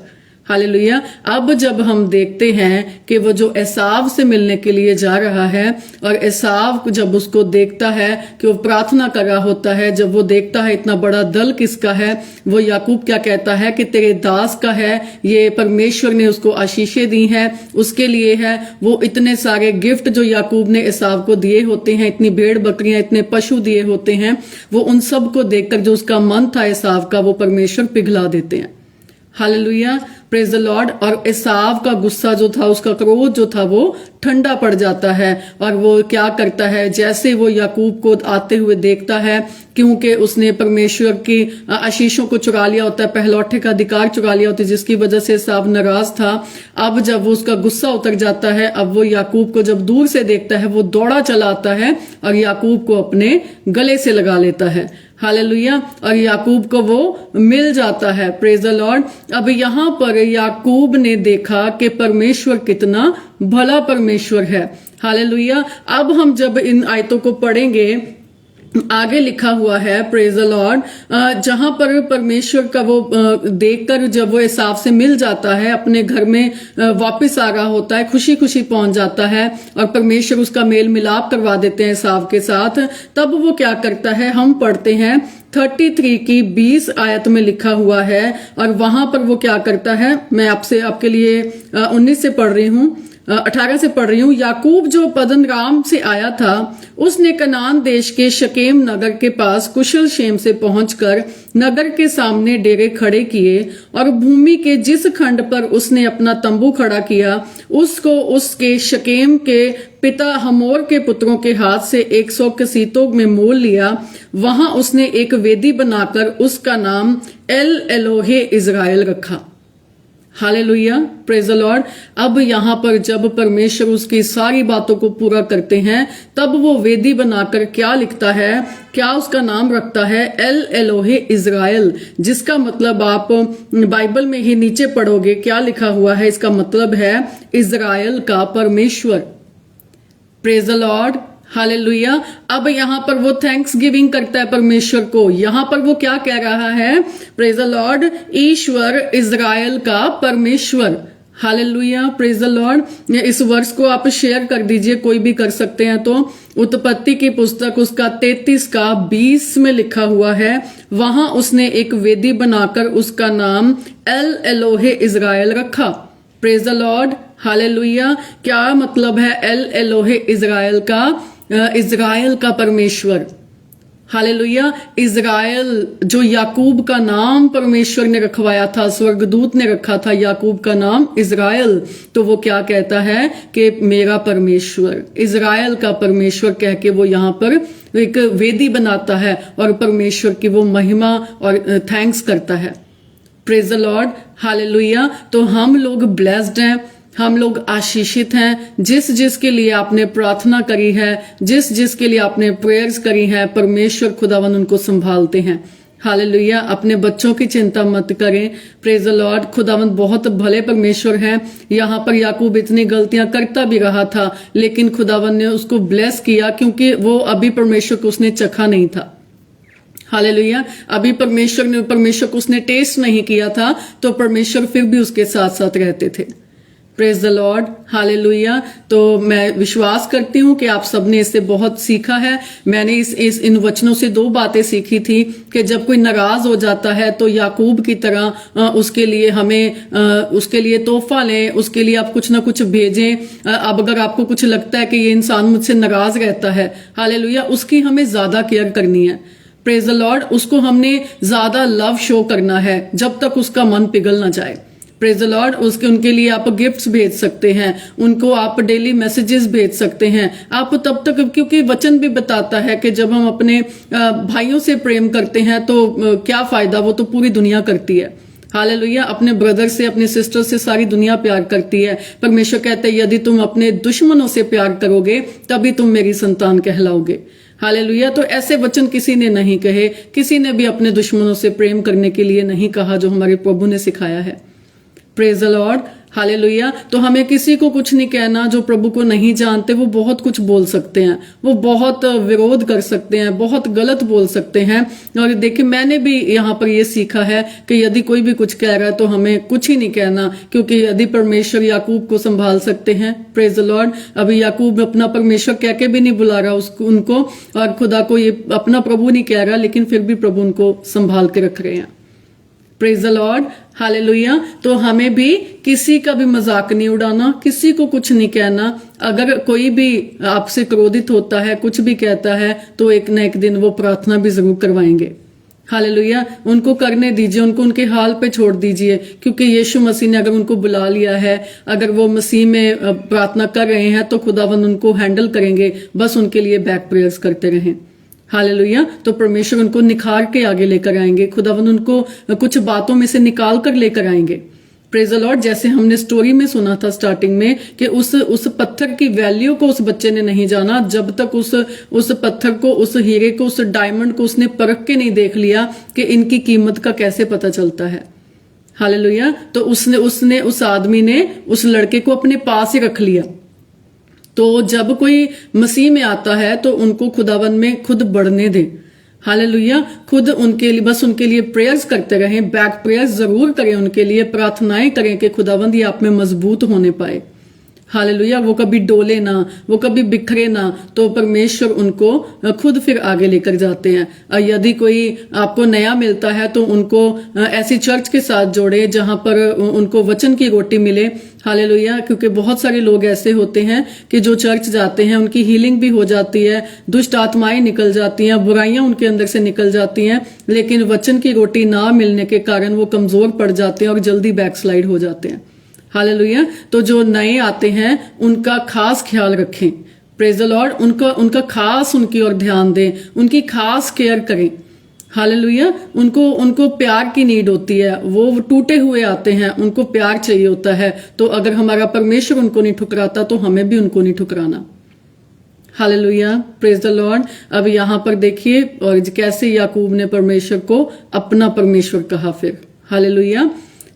हालेलुया। अब जब हम देखते हैं कि वो जो एसाव से मिलने के लिए जा रहा है, और एसाव जब उसको देखता है कि वो प्रार्थना कर रहा होता है, जब वो देखता है इतना बड़ा दल किसका है, वो याकूब क्या कहता है कि तेरे दास का है, ये परमेश्वर ने उसको आशीषें दी हैं, उसके लिए है। वो इतने सारे गिफ्ट जो याकूब ने एसाव को दिए होते हैं, इतनी भेड़ बकरियां, इतने पशु दिए होते हैं, वो उन सब को देखकर जो उसका मन था एसाव का, वो परमेश्वर पिघला देते हैं। Hallelujah, praise the Lord. और एसाव का गुस्सा जो था, उसका क्रोध जो था, वो ठंडा पड़ जाता है। और वो क्या करता है, जैसे वो याकूब को आते हुए देखता है, क्योंकि उसने परमेश्वर की आशीषों को चुरा लिया होता है, पहलौठे का अधिकार चुरा लिया होता है, जिसकी वजह से एसाव नाराज था। अब जब वो उसका गुस्सा उतर जाता है, अब वो याकूब को जब दूर से देखता है, वो दौड़ा चला आता है और याकूब को अपने गले से लगा लेता है। हालेलुया। और याकूब को वो मिल जाता है, प्रेज द लॉर्ड। अब यहां पर याकूब ने देखा कि परमेश्वर कितना भला परमेश्वर है। हालेलुया। अब हम जब इन आयतों को पढ़ेंगे, आगे लिखा हुआ है, प्रेज द लॉर्ड, जहां पर परमेश्वर का वो देखकर जब वो एसाव से मिल जाता है, अपने घर में वापस आ रहा होता है, खुशी खुशी पहुंच जाता है, और परमेश्वर उसका मेल मिलाप करवा देते हैं एसाव के साथ। तब वो क्या करता है, हम पढ़ते हैं 33 की 20 आयत में लिखा हुआ है, और वहां पर वो क्या करता है, मैं आपके लिए 19 से पढ़ रही हूं, 18 से पढ़ रही हूं। याकूब जो पदन राम से आया था, उसने कनान देश के शकेम नगर के पास कुशल क्षेम से पहुंचकर नगर के सामने डेरे खड़े किए, और भूमि के जिस खंड पर उसने अपना तंबू खड़ा किया, उसको उसके शकेम के पिता हमोर के पुत्रों के हाथ से 100 कसीतों में मोल लिया। वहां उसने एक वेदी बनाकर उसका नाम एल एलोहे इज़राइल रखा। Hallelujah, praise the Lord. अब यहां पर जब परमेश्वर उसकी सारी बातों को पूरा करते हैं, तब वो वेदी बनाकर क्या लिखता है, क्या उसका नाम रखता है, एल एलोहे इज़राइल, जिसका मतलब आप बाइबल में ही नीचे पढ़ोगे क्या लिखा हुआ है, इसका मतलब है इज़राइल का परमेश्वर। Praise the Lord, hallelujah. अब यहां पर वो थैंक्स गिविंग करता है परमेश्वर को। यहां पर वो क्या कह रहा है, praise the Lord, Ishwar Israel का परमेश्वर। Hallelujah, praise the Lord. इस वर्ष को आप शेयर कर दीजिए, कोई भी कर सकते हैं। तो उत्पत्ति की पुस्तक उसका 33 का 20 में लिखा हुआ है, वहां उसने एक वेदी बनाकर उसका नाम एल एलोहे इज़राइल रखा। Praise the Lord, hallelujah. क्या मतलब है एल एलोहे इज़राइल का, इज़राइल का परमेश्वर। हालेलुया। इज़राइल जो याकूब का नाम परमेश्वर ने रखवाया था, स्वर्गदूत ने रखा था याकूब का नाम इज़राइल, तो वो क्या कहता है कि मेरा परमेश्वर, इज़राइल का परमेश्वर कह के वो यहाँ पर एक वेदी बनाता है और परमेश्वर की वो महिमा और थैंक्स करता है। Praise the Lord, hallelujah. तो हम लोग ब्लेस्ड हैं, हम लोग आशीषित हैं। जिस जिसके लिए आपने प्रार्थना करी है, जिस जिसके लिए आपने प्रेयर्स करी है, परमेश्वर खुदावन उनको संभालते हैं। हालेलुया। अपने बच्चों की चिंता मत करें, प्रेज द लॉर्ड। खुदावन बहुत भले परमेश्वर हैं। यहाँ पर याकूब इतनी गलतियां करता भी रहा था, लेकिन खुदावन ने उसको ब्लेस किया, क्योंकि वो अभी परमेश्वर को उसने चखा नहीं था। हालेलुया। अभी परमेश्वर को उसने टेस्ट नहीं किया था, तो परमेश्वर फिर भी उसके साथ साथ रहते थे। Praise the Lord, hallelujah. तो मैं विश्वास करती हूँ कि आप सबने इससे बहुत सीखा है। मैंने इन वचनों से 2 बातें सीखी थी कि जब कोई नाराज हो जाता है, तो याकूब की तरह उसके लिए तोहफा लें, उसके लिए आप कुछ ना कुछ भेजें। अब अगर आपको कुछ लगता है कि ये इंसान मुझसे नाराज रहता है, हालेलुया, उसकी हमें ज्यादा केयर करनी है। प्रेज द लॉर्ड, उसको हमने ज्यादा लव शो करना है जब तक उसका मन पिघल ना जाए। प्रेज द लॉर्ड, उसके उनके लिए आप गिफ्ट्स भेज सकते हैं, उनको आप डेली मैसेजेस भेज सकते हैं आप तब तक, क्योंकि वचन भी बताता है कि जब हम अपने भाइयों से प्रेम करते हैं तो क्या फायदा, वो तो पूरी दुनिया करती है। हालेलुया, अपने ब्रदर से अपने सिस्टर से सारी दुनिया प्यार करती है। परमेश्वर कहते हैं यदि तुम अपने दुश्मनों से प्यार करोगे तभी तुम मेरी संतान कहलाओगे। हालेलुया, तो ऐसे वचन किसी ने नहीं कहे, किसी ने भी अपने दुश्मनों से प्रेम करने के लिए नहीं कहा जो हमारे प्रभु ने सिखाया है। Praise the Lord, hallelujah. तो हमें किसी को कुछ नहीं कहना, जो प्रभु को नहीं जानते वो बहुत कुछ बोल सकते हैं, वो बहुत विरोध कर सकते हैं, बहुत गलत बोल सकते हैं। और देखिए, मैंने भी यहाँ पर ये सीखा है कि यदि कोई भी कुछ कह रहा है तो हमें कुछ ही नहीं कहना, क्योंकि यदि परमेश्वर याकूब को संभाल सकते हैं, प्रेज द लॉर्ड, अभी याकूब अपना परमेश्वर कह के भी नहीं बुला रहा उनको, और खुदा को ये अपना प्रभु नहीं कह रहा, लेकिन फिर भी प्रभु उनको संभाल के रख रहे हैं। Praise the Lord, hallelujah. तो हमें भी किसी का भी मजाक नहीं उड़ाना, किसी को कुछ नहीं कहना। अगर कोई भी आपसे क्रोधित होता है, कुछ भी कहता है, तो एक न एक दिन वो प्रार्थना भी जरूर करवाएंगे। हालेलुया, उनको करने दीजिए, उनको उनके हाल पे छोड़ दीजिए, क्योंकि यीशु मसीह ने अगर उनको बुला लिया है, अगर वो मसीह में प्रार्थना कर रहे हैं, तो खुदावंद उनको हैंडल करेंगे। बस उनके लिए बैक प्रेयर्स करते रहें। हालेलुया, तो परमेश्वर उनको निखार के आगे लेकर आएंगे, खुदावंद उनको कुछ बातों में से निकाल कर लेकर आएंगे। प्रेज द लॉर्ड, जैसे हमने स्टोरी में सुना था स्टार्टिंग में कि उस पत्थर की वैल्यू को उस बच्चे ने नहीं जाना जब तक उस पत्थर को, उस हीरे को, उस डायमंड को उसने परख के नहीं देख लिया कि इनकी कीमत का कैसे पता चलता है। हालेलुया, तो उसने उस आदमी ने उस लड़के को अपने पास ही रख लिया। तो जब कोई मसीह में आता है तो उनको खुदावन में खुद बढ़ने दें। हालेलुया, खुद उनके लिए, बस उनके लिए प्रेयर्स करते रहें, बैक प्रेयर्स जरूर करें, उनके लिए प्रार्थनाएं करें कि खुदावंद ये आप में मजबूत होने पाए। हालेलुया, वो कभी डोले ना, वो कभी बिखरे ना, तो परमेश्वर उनको खुद फिर आगे लेकर जाते हैं। यदि कोई आपको नया मिलता है तो उनको ऐसी चर्च के साथ जोड़े जहां पर उनको वचन की रोटी मिले। हालेलुया, क्योंकि बहुत सारे लोग ऐसे होते हैं कि जो चर्च जाते हैं उनकी हीलिंग भी हो जाती है, दुष्ट आत्माएं निकल जाती हैं, बुराइयां उनके अंदर से निकल जाती हैं, लेकिन वचन की रोटी ना मिलने के कारण वो कमजोर पड़ जाते हैं और जल्दी बैकस्लाइड हो जाते हैं। हालेलुया, तो जो नए आते हैं उनका खास ख्याल रखें। प्रेज द लॉर्ड, उनका खास उनकी ओर ध्यान दें, उनकी खास केयर करें। हालेलुया, उनको प्यार की नीड होती है, वो टूटे हुए आते हैं, उनको प्यार चाहिए होता है। तो अगर हमारा परमेश्वर उनको नहीं ठुकराता तो हमें भी उनको नहीं ठुकराना। Hallelujah, praise the Lord. अब यहाँ पर देखिए और कैसे याकूब ने परमेश्वर को अपना परमेश्वर कहा फिर। Hallelujah,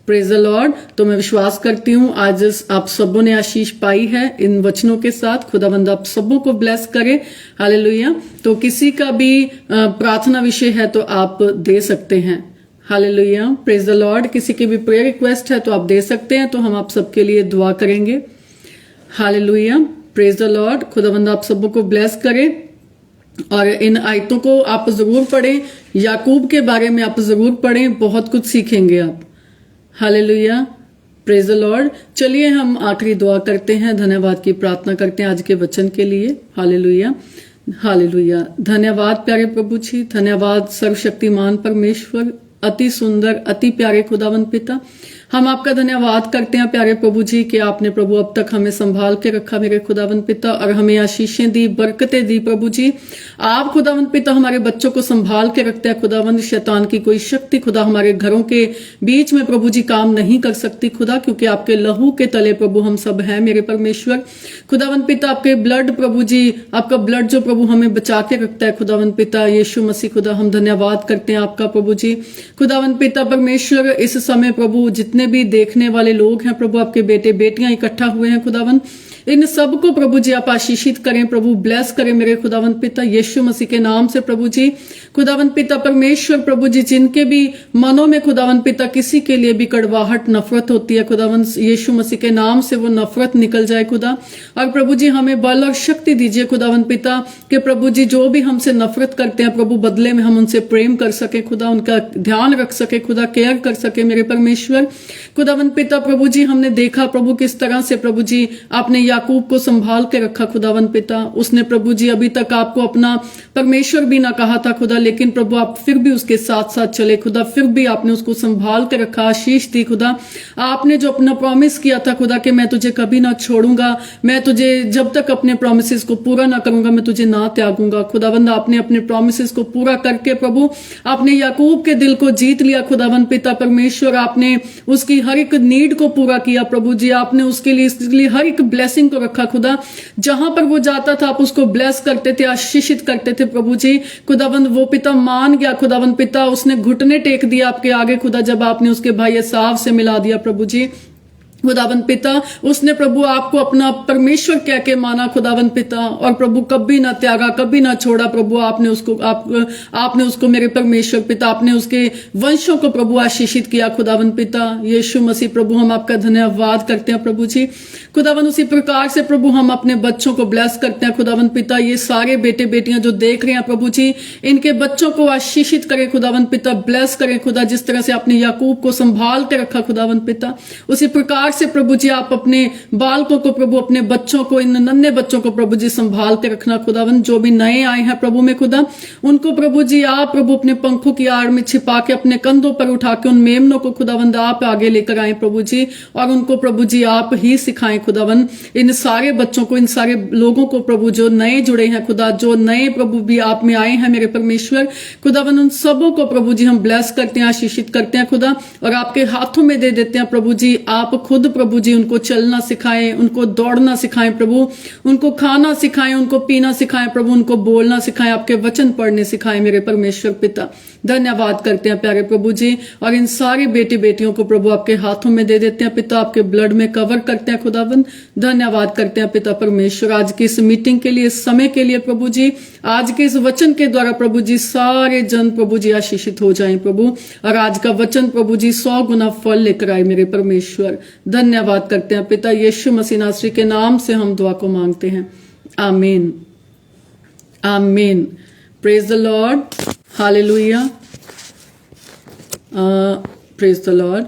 praise the Lord. तो मैं विश्वास करती हूँ आज आप सबों ने आशीष पाई है इन वचनों के साथ। खुदावंद आप सबों को ब्लेस करे। हालेलुया, तो किसी का भी प्रार्थना विषय है तो आप दे सकते हैं। Hallelujah, praise the Lord. किसी की भी प्रेयर रिक्वेस्ट है तो आप दे सकते हैं, तो हम आप सबके लिए दुआ करेंगे। Hallelujah, praise the Lord. खुदावंद आप सबों को ब्लेस करे और इन आयतों को आप जरूर पढ़ें, याकूब के बारे में आप जरूर पढ़ें, बहुत कुछ सीखेंगे आप। Hallelujah, praise the Lord. चलिए हम आखिरी दुआ करते हैं, धन्यवाद की प्रार्थना करते हैं आज के वचन के लिए। Hallelujah, hallelujah. धन्यवाद प्यारे प्रभु जी, धन्यवाद सर्वशक्तिमान परमेश्वर, अति सुंदर, अति प्यारे खुदावंद पिता। हम आपका धन्यवाद करते हैं प्यारे प्रभु जी कि आपने प्रभु अब तक हमें संभाल के रखा मेरे खुदावंद पिता, और हमें आशीषें दी, बरकतें दी प्रभु जी। आप खुदावंद पिता हमारे बच्चों को संभाल के रखते हैं खुदावंद। शैतान की कोई शक्ति खुदा हमारे घरों के बीच में प्रभु जी काम नहीं कर सकती खुदा, क्योंकि आपके लहू के तले प्रभु हम सब हैं मेरे परमेश्वर। खुदावंद पिता आपके ब्लड प्रभु जी, आपका ब्लड जो प्रभु हमें बचा के रखता है खुदावंद पिता यीशु मसीह खुदा, हम धन्यवाद करते हैं आपका प्रभु जी। खुदावंद पिता परमेश्वर, इस समय प्रभु जितने भी देखने वाले लोग हैं प्रभु, आपके बेटे बेटियां इकट्ठा हुए हैं खुदावंद, इन सबको प्रभु जी आप आशीषित करें प्रभु, ब्लेस करें मेरे खुदावंद पिता यीशु मसीह के नाम से प्रभु जी। खुदावंद पिता परमेश्वर प्रभु जी, जिनके भी मनों में खुदावंद पिता किसी के लिए भी कड़वाहट नफरत होती है खुदावंद, यीशु मसीह के नाम से वो नफरत निकल जाए खुदा। और प्रभु जी हमें बल और शक्ति दीजिए खुदावंद पिता कि प्रभु जी जो भी हमसे नफरत करते हैं प्रभु, बदले में हम उनसे प्रेम कर सके खुदा, उनका ध्यान रख सके खुदा, केयर कर सके मेरे परमेश्वर। खुदावंद पिता प्रभु जी, हमने देखा प्रभु किस तरह से प्रभु जी आपने याकूब को संभाल के रखा खुदावन पिता। उसने प्रभु जी अभी तक आपको अपना परमेश्वर भी ना कहा था खुदा, लेकिन प्रभु आप फिर भी उसके साथ साथ चले खुदा, फिर भी आपने उसको संभाल के रखा, आशीष दी खुदा। आपने जो अपना प्रॉमिस किया था खुदा कि मैं तुझे कभी ना छोड़ूंगा, मैं तुझे जब तक अपने प्रॉमिसेस को पूरा ना करूंगा मैं तुझे ना त्यागूंगा। खुदावंद आपने अपने प्रॉमिसेस को पूरा करके प्रभु आपने याकूब के दिल को जीत लिया खुदावंद पिता परमेश्वर। आपने उसकी हर एक नीड को पूरा किया प्रभु जी, आपने उसके लिए हर एक ब्लेसिंग को रखा खुदा। जहां पर वो जाता था आप उसको ब्लेस करते थे, आशीषित करते थे प्रभु जी। खुदावंद वो पिता मान गया खुदावंद पिता, उसने घुटने टेक दिया आपके आगे खुदा, जब आपने उसके भाई एसाव से मिला दिया प्रभु जी। खुदावन पिता उसने प्रभु आपको अपना परमेश्वर कह के माना खुदावन पिता, और प्रभु कभी ना त्यागा, कभी ना छोड़ा प्रभु। आपने उसको मेरे परमेश्वर पिता, आपने उसके वंशों को प्रभु आशीषित किया खुदावन पिता। यीशु मसीह प्रभु हम आपका धन्यवाद करते हैं प्रभु जी। खुदावन उसी प्रकार से प्रभु हम अपने बच्चों को ब्लेस करते हैं खुदावन पिता। ये सारे बेटे बेटियां जो देख रहे हैं प्रभु जी, इनके बच्चों को आशीषित करें खुदावन पिता, ब्लेस करें खुदा। जिस तरह से आपने याकूब को संभाल के रखा खुदावन पिता, उसी प्रकार से प्रभु जी आप अपने बालकों को प्रभु, अपने बच्चों को, इन नन्हे बच्चों को प्रभु जी संभाल के रखना खुदावन। जो भी नए आए हैं प्रभु में खुदा, उनको प्रभु जी आप प्रभु अपने पंखों की आड़ में छिपा के, अपने कंधों पर उठा के उन मेमनों को खुदावंद आप आगे लेकर आए प्रभु जी, और उनको प्रभु जी आप ही सिखाएं खुदावन। इन सारे बच्चों को, इन सारे लोगों को प्रभु जो नए जुड़े हैं खुदा, जो नए प्रभु भी आप में आए हैं मेरे परमेश्वर खुदावन, उन सबों को प्रभु जी हम ब्लेस करते हैं, आशीषित करते हैं खुदा, और आपके हाथों में दे देते हैं प्रभु जी। आप खुद प्रभु जी उनको चलना सिखाएं, उनको दौड़ना सिखाएं प्रभु, उनको खाना सिखाएं, उनको पीना सिखाएं प्रभु, उनको बोलना सिखाएं, आपके वचन पढ़ने सिखाएं मेरे परमेश्वर पिता। धन्यवाद करते हैं प्यारे प्रभु जी, और इन सारी बेटी बेटियों को प्रभु आपके हाथों में दे देते हैं पिता, आपके ब्लड में कवर करते हैं खुदावंद। धन्यवाद करते हैं पिता परमेश्वर आज की इस मीटिंग के लिए, इस समय के लिए प्रभु जी। आज के इस वचन के द्वारा प्रभु जी सारे जन प्रभु जी आशीषित हो जाएं प्रभु, और आज का वचन प्रभु जी 100 गुना फल लेकर आए मेरे परमेश्वर। धन्यवाद करते हैं पिता, यीशु मसीह नासरी के नाम से हम दुआ को मांगते हैं, आमीन आमीन। Praise the Lord, hallelujah, praise the Lord.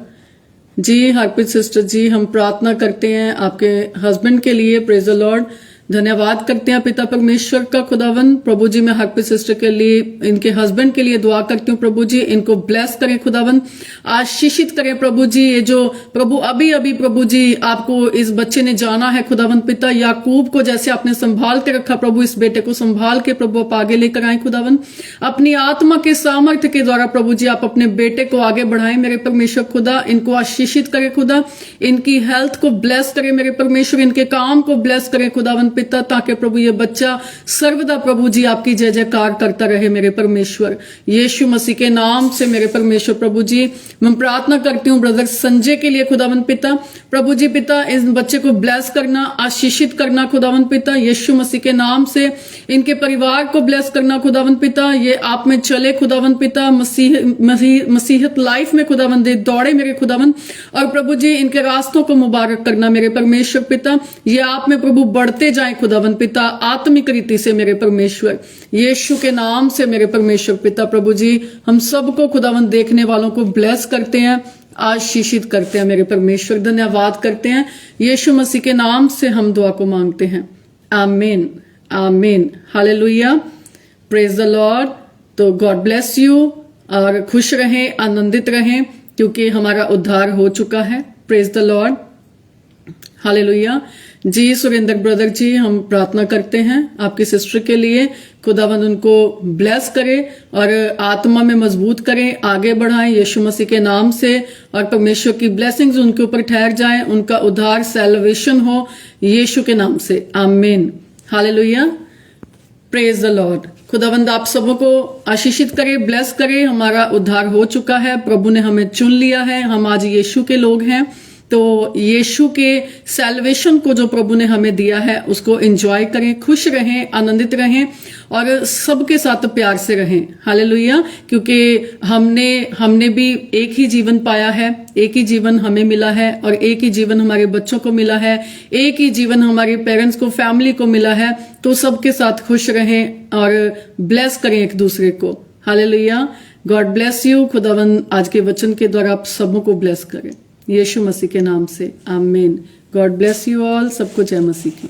जी हरप्रीत सिस्टर जी, हम प्रार्थना करते हैं आपके हस्बैंड के लिए। प्रेज द लॉर्ड, धन्यवाद करते हैं पिता परमेश्वर का खुदावन। प्रभु जी मैं हरप्रीत सिस्टर के लिए, इनके हस्बैंड के लिए दुआ करती हूँ प्रभु जी, इनको ब्लेस करें खुदावन, आशीषित करें प्रभु जी। ये जो प्रभु अभी अभी प्रभु जी आपको इस बच्चे ने जाना है खुदावन पिता, याकूब को जैसे आपने संभाल के रखा प्रभु, इस बेटे को संभाल के प्रभु आप आगे लेकर आए खुदावन। अपनी आत्मा के सामर्थ्य के द्वारा प्रभु जी आप अपने बेटे को आगे बढ़ाएं मेरे परमेश्वर खुदा, इनको आशीषित करें खुदा, इनकी हेल्थ को ब्लेस करें मेरे परमेश्वर, इनके काम को ब्लेस करें खुदावन पिता, ताकि प्रभु ये बच्चा सर्वदा प्रभु जी आपकी जय जयकार करता रहे मेरे परमेश्वर। यीशु मसीह के नाम से मेरे परमेश्वर प्रभु जी मैं प्रार्थना करती हूँ ब्रदर संजय के लिए खुदावन पिता। प्रभु जी पिता इस बच्चे को ब्लेस करना, आशीषित करना खुदावन पिता, यीशु मसीह के नाम से इनके परिवार को ब्लेस करना खुदावन पिता। ये आप में चले खुदावन पिता, मसीहत लाइफ में खुदावन दे दौड़े मेरे खुदावन, और प्रभु जी इनके रास्तों को मुबारक करना मेरे परमेश्वर पिता। ये आप में प्रभु बढ़ते जाए खुदावन पिता, आत्मिक रीति से मेरे परमेश्वर, यीशु के नाम से मेरे परमेश्वर पिता। प्रभु जी हम सबको खुदावन देखने वालों को ब्लेस करते हैं, आशीषित करते हैं मेरे परमेश्वर। धन्यवाद करते हैं, यीशु मसीह के नाम से हम दुआ को मांगते हैं, आमीन आमीन, हालेलुया, प्रेज द लॉर्ड। तो गॉड ब्लेस यू, और खुश रहें, आनंदित रहें, क्योंकि हमारा उद्धार हो चुका है। Praise the Lord, hallelujah. जी सुरेंद्र ब्रदर जी, हम प्रार्थना करते हैं आपकी सिस्टर के लिए, खुदावंद उनको ब्लेस करे और आत्मा में मजबूत करें, आगे बढ़ाएं यीशु मसीह के नाम से, और परमेश्वर की ब्लेसिंग्स उनके ऊपर ठहर जाएं, उनका उद्धार सैल्वेशन हो यीशु के नाम से, आमीन, हालेलुया, प्रेज द लॉर्ड। खुदावंद आप सबों को आशीषित करे, ब्लेस करे। हमारा उद्धार हो चुका है, प्रभु ने हमें चुन लिया है, हम आज यीशु के लोग हैं। तो यीशु के सैल्वेशन को जो प्रभु ने हमें दिया है उसको एंजॉय करें, खुश रहें, आनंदित रहें, और सबके साथ प्यार से रहें, हालेलुया। क्योंकि हमने भी एक ही जीवन पाया है, एक ही जीवन हमें मिला है, और एक ही जीवन हमारे बच्चों को मिला है, एक ही जीवन हमारे पेरेंट्स को, फैमिली को मिला है। तो सबके साथ खुश रहें और ब्लेस करें एक दूसरे को, हालेलुया। God bless you. खुदावन आज के वचन के द्वारा आप सबों को ब्लेस करें यीशु मसीह के नाम से, आमीन। God bless you all. सबको जय मसीह की।